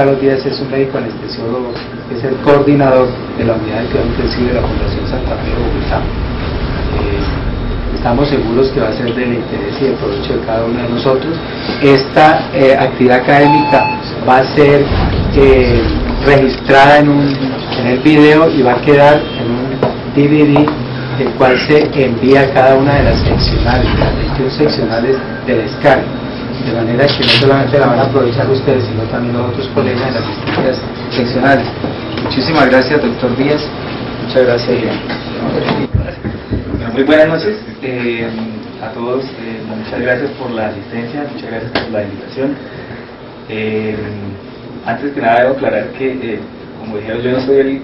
Carlos Díaz es un médico anestesiólogo, es el coordinador de la unidad de cuidado intensivo de la Fundación Santa Fe de Bogotá. Estamos seguros que va a ser del interés y del provecho de cada uno de nosotros. Esta actividad académica va a ser registrada en el video y va a quedar en un DVD, el cual se envía a cada una de las seccionales, de las 21 seccionales del SCARI, de manera que no solamente la van a aprovechar ustedes, sino también los otros colegas de las distintas seccionales. Muchísimas gracias, doctor Díaz. Muchas gracias. Muy buenas noches a todos, muchas gracias por la asistencia, muchas gracias por la invitación. Antes que nada debo aclarar que, como dijeron, yo no soy el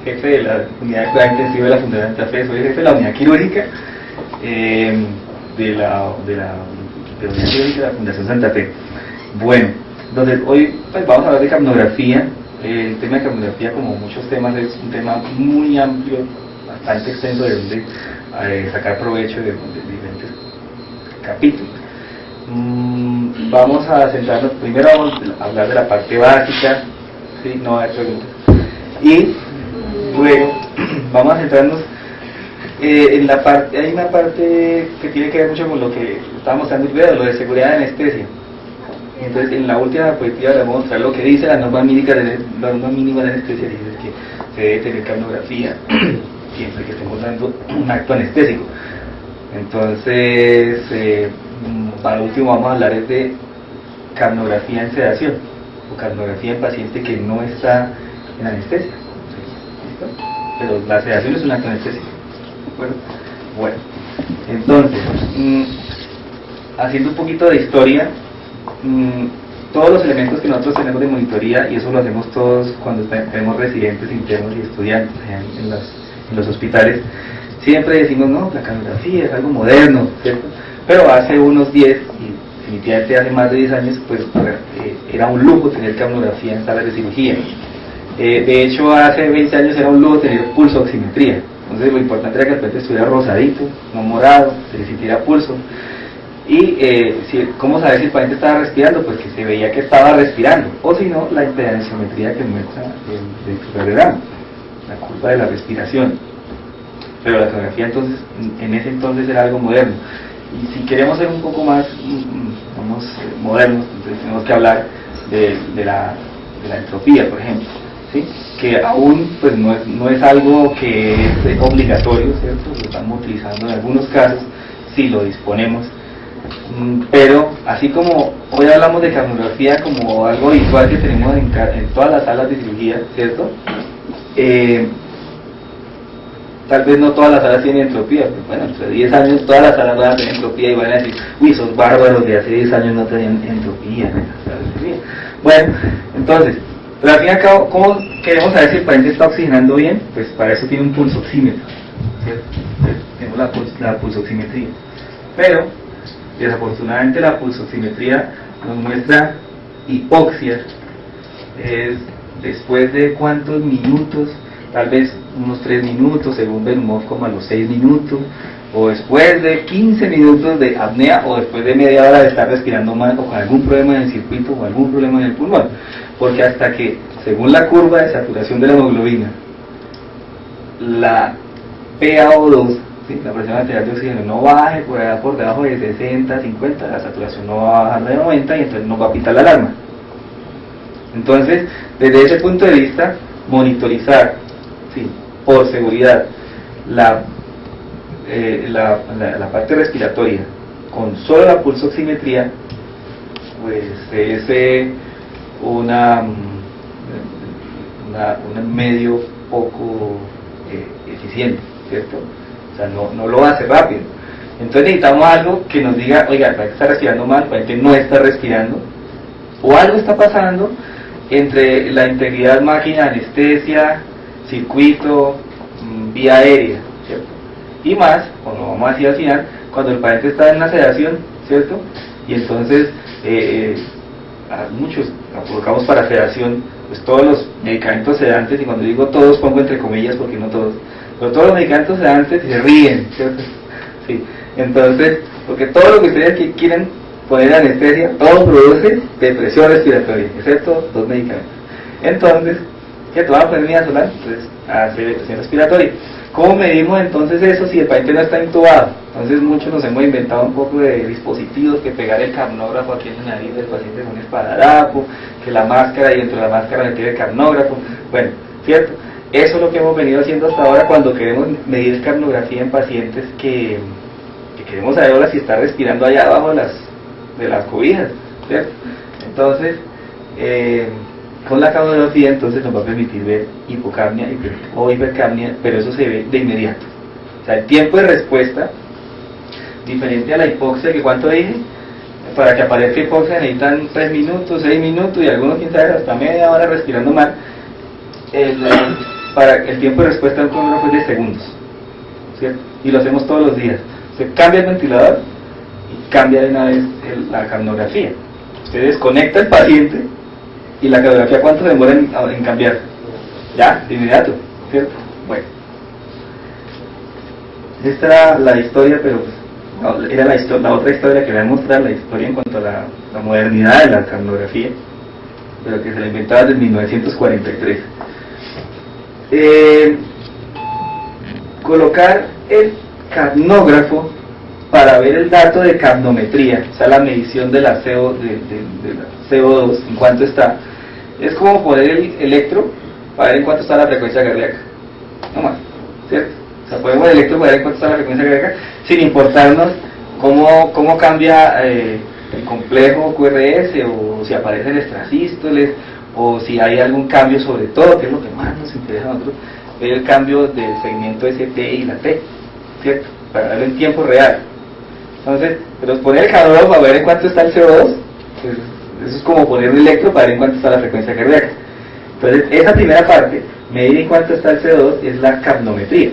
jefe de la unidad de cuidado intensivo de la Fundación Santa Fe, soy el jefe de la unidad quirúrgica de la unidad quirúrgica de la Fundación Santa Fe. Bueno, entonces hoy pues, vamos a hablar de capnografía. El tema de capnografía, como muchos temas, es un tema muy amplio, bastante extenso, de donde sacar provecho de diferentes capítulos. Vamos a centrarnos, primero vamos a hablar de la parte básica, ¿sí? No hay preguntas, y luego vamos a centrarnos en la parte, hay una parte que tiene que ver mucho con lo que estábamos mostrando primero, lo de seguridad de anestesia. Entonces, en la última diapositiva le vamos a mostrar lo que dice la norma mínima de anestesia, dice que se debe tener capnografía siempre que estemos dando un acto anestésico. Entonces, para último vamos a hablar de capnografía en sedación o capnografía en paciente que no está en anestesia. ¿Listo? Pero la sedación es un acto anestésico. ¿De acuerdo? Bueno, entonces, haciendo un poquito de historia, todos los elementos que nosotros tenemos de monitoría, y eso lo hacemos todos cuando tenemos residentes, internos y estudiantes en los hospitales, siempre decimos, no, la capnografía es algo moderno, ¿cierto? Pero hace unos 10, y definitivamente hace más de 10 años, pues era un lujo tener capnografía en salas de cirugía. De hecho, hace 20 años era un lujo tener pulso oximetría. Entonces lo importante era que el paciente estuviera rosadito, no morado, se le sintiera pulso. Y ¿cómo saber si el paciente estaba respirando? Pues que se veía que estaba respirando, o si no, la impedanciometría que muestra el electrocardiograma, la curva de la respiración. Pero la capnografía entonces, en ese entonces era algo moderno. Y si queremos ser un poco más modernos, entonces tenemos que hablar de la entropía, por ejemplo, ¿sí? Que aún pues no es algo que es obligatorio, ¿cierto? Lo estamos utilizando en algunos casos, si lo disponemos. Pero así como hoy hablamos de capnografía como algo habitual que tenemos en todas las salas de cirugía, ¿cierto? Tal vez no todas las salas tienen entropía, pero bueno, entre 10 años todas las salas van a tener entropía y van a decir, uy, esos bárbaros de hace 10 años no tenían entropía en esas salas de cirugía. Bueno, entonces, pero al fin y al cabo, ¿cómo queremos saber si el paciente está oxigenando bien? Pues para eso tiene un pulsoxímetro, ¿cierto? Tenemos la pulsoximetría. Pero, desafortunadamente, la pulsoximetría nos muestra hipoxia. Es después de cuántos minutos, tal vez unos 3 minutos, según Benumov, como a los 6 minutos, o después de 15 minutos de apnea, o después de media hora de estar respirando mal, o con algún problema en el circuito, o algún problema en el pulmón. Porque hasta que, según la curva de saturación de la hemoglobina, la PaO2, ¿sí? La presión arterial de oxígeno, no baje por debajo de 60, 50, la saturación no va a bajar de 90 y entonces no va a pitar la alarma. Entonces, desde ese punto de vista, monitorizar, ¿sí? Por seguridad la parte respiratoria con solo la pulsoximetría, pues es un medio poco eficiente, ¿cierto? O sea, no lo hace rápido. Entonces necesitamos algo que nos diga, oiga, el paciente está respirando mal, el paciente no está respirando, o algo está pasando entre la integridad máquina, anestesia, circuito, vía aérea, ¿cierto? Y más, como vamos a decir al final, cuando el paciente está en una sedación, ¿cierto? Y entonces, a muchos colocamos para sedación, pues todos los medicamentos sedantes, y cuando digo todos pongo entre comillas porque no todos, pero todos los medicamentos sedantes se ríen, ¿cierto? Sí. Entonces, porque todo lo que ustedes quieren poner anestesia, todo produce depresión respiratoria, excepto 2 medicamentos. Entonces, ¿qué te van a poner midazolam? Entonces, hace depresión respiratoria. ¿Cómo medimos entonces eso si el paciente no está intubado? Entonces muchos nos hemos inventado un poco de dispositivos, que pegar el capnógrafo aquí en la nariz del paciente con un esparadrapo, que la máscara y dentro de la máscara meter el capnógrafo. Bueno, ¿cierto? Eso es lo que hemos venido haciendo hasta ahora cuando queremos medir capnografía en pacientes que queremos saber ahora si está respirando allá abajo de las cobijas, ¿cierto? Entonces, con la capnografía entonces nos va a permitir ver hipocapnia o hipercapnia, pero eso se ve de inmediato. O sea, el tiempo de respuesta, diferente a la hipoxia, que ¿cuánto dije? Para que aparezca hipoxia necesitan 3 minutos, 6 minutos y algunos, quién sabe, hasta media hora respirando mal. El tiempo de respuesta de un capnógrafo es de segundos, ¿cierto? Y lo hacemos todos los días. Se cambia el ventilador y cambia de una vez la capnografía. Usted desconecta al paciente y la capnografía, ¿cuánto demora en cambiar? Ya, de inmediato, ¿cierto? Bueno, esta era la historia, pero no, era la otra historia que le voy a mostrar, la historia en cuanto a la modernidad de la capnografía, pero que se la inventaba desde 1943. Colocar el capnógrafo para ver el dato de capnometría, o sea, la medición de la CO2, en cuánto está, es como poner el electro para ver en cuánto está la frecuencia cardíaca, no más, ¿cierto? O sea, ponemos el electro para ver en cuánto está la frecuencia cardíaca, sin importarnos cómo cambia el complejo QRS, o si aparecen extrasístoles, o si hay algún cambio, sobre todo, que es lo que más nos interesa a nosotros, ver el cambio del segmento ST y la T, ¿cierto? Para verlo en tiempo real. Entonces, pero poner el capnógrafo para ver en cuánto está el CO2, pues, eso es como poner un electro para ver en cuánto está la frecuencia cardíaca. Entonces, esa primera parte, medir en cuánto está el CO2, es la capnometría.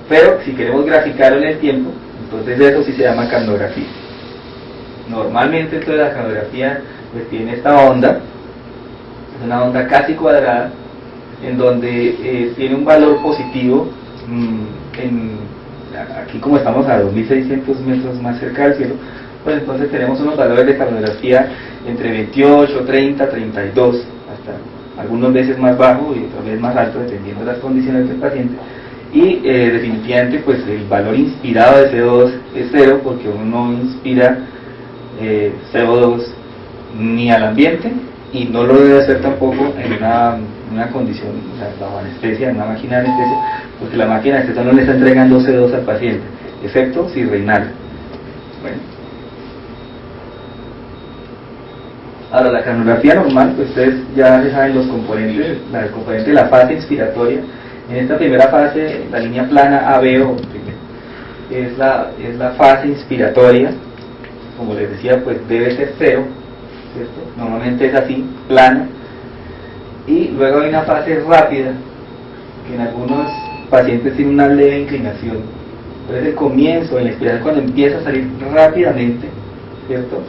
Pero si queremos graficarlo en el tiempo, entonces eso sí se llama capnografía. Normalmente entonces la capnografía pues tiene esta onda, es una onda casi cuadrada, en donde tiene un valor positivo, aquí como estamos a 2600 metros más cerca del cielo, pues entonces tenemos unos valores de capnografía entre 28, 30, 32, hasta algunos veces más bajo y otras veces más alto, dependiendo de las condiciones del paciente. Y definitivamente pues el valor inspirado de CO2 es 0, porque uno no inspira CO2 ni al ambiente, y no lo debe hacer tampoco en una condición, o sea, bajo anestesia, en una máquina de anestesia, porque la máquina de anestesia no le está entregando CO2 al paciente, excepto si renal. Bueno. Ahora, la capnografía normal, pues ustedes ya saben los componentes, el componente de la fase inspiratoria. En esta primera fase, la línea plana ABO es la fase inspiratoria, como les decía, pues debe ser 0, ¿cierto? Normalmente es así, plana. Y luego hay una fase rápida, que en algunos pacientes tiene una leve inclinación. Entonces el comienzo, en la inspiración, cuando empieza a salir rápidamente, ¿cierto?